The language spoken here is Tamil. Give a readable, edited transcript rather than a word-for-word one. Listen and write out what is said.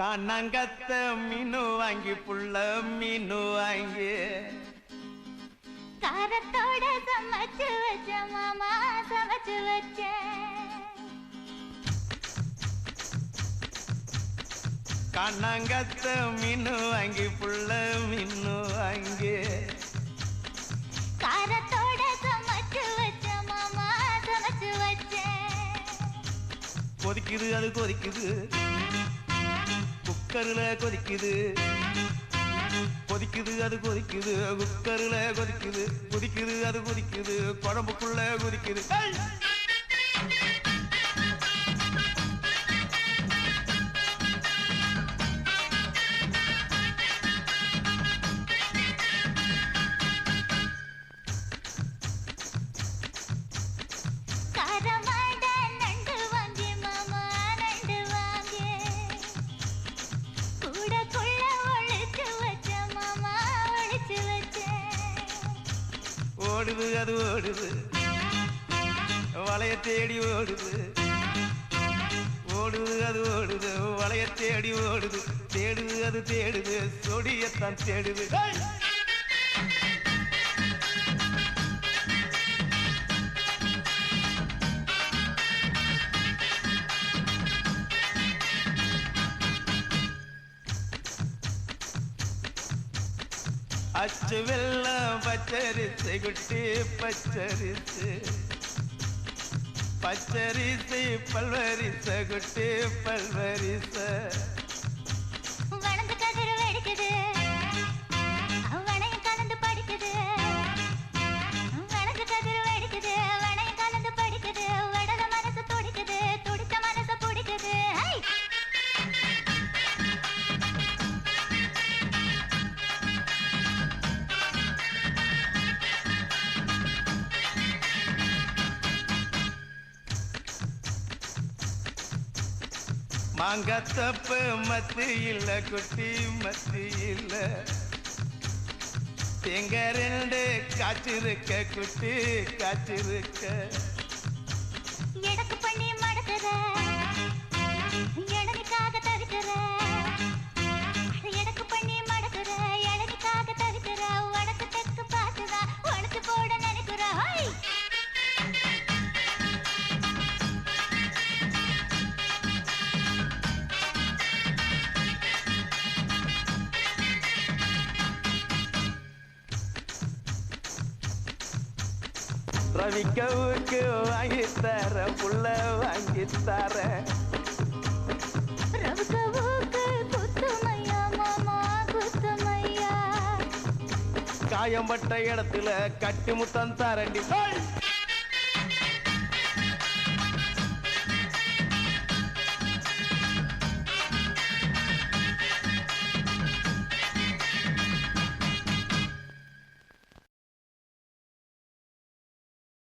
காணாங்கத்த மீனு வாங்கி புள்ள மீனு வாங்கி காரத்தோட சமைச்சு வச்ச மாமா சமைச்சு வச்ச காணாங்கத்த மீனு வாங்கி புள்ள மீனு வாங்கி காரத்தோட சமைச்சு வச்ச மாமா சமைச்சு வச்ச கொதிக்குது அது கொதிக்குது குக்கர்ல கொதிக்குது கொதிக்குது அது கொதிக்குது குக்கர்ல கொதிக்குது கொதிக்குது அது கொதிக்குது குழம்புக்குள்ள கொதிக்குது ஓடுது அது ஓடுது வளைய தேடி ஓடுது ஓடுது அது ஓடுது வளைய தேடி ஓடுது தேடுது அது தேடுது சொடியத்தான் தேடுது அச்சு வெள்ளம் பச்சரிசை குட்டி பச்சரிசு பச்சரிசை பல்வரிச குட்டி பல்வரிச வளர்ந்து கதிர் வெடிக்குது வனையும் கலந்து படிக்குது வளர்ந்து கதிர் வெடிக்குது வனையும் கலந்து படிக்குது வடல மனசு துடிக்குது துடிச்ச மனசு பிடிக்குது மாங்கத்தப்பு மத்து இல்ல குட்டி மத்து இல்ல தேங்க ரெண்டு காய்ச்சிருக்க குட்டி காய்ச்சிருக்க எடக்கு பண்ணி மடக்குற எடனுக்காக தவிக்கிற எடக்கு பண்ணி மடக்குற எடனுக்காக தவிக்கிற உனக்கு தெற்கு பார்த்துதா உனக்கு போட நினைக்கிற ரவிக்கவுக்கு வாங்கித்தர புள்ள வாங்கித்தர ரவிக்கவுக்கு குத்துமையா மாமா குத்துமையா காயம்பட்ட இடத்துல கட்டி முத்தம் தரண்டி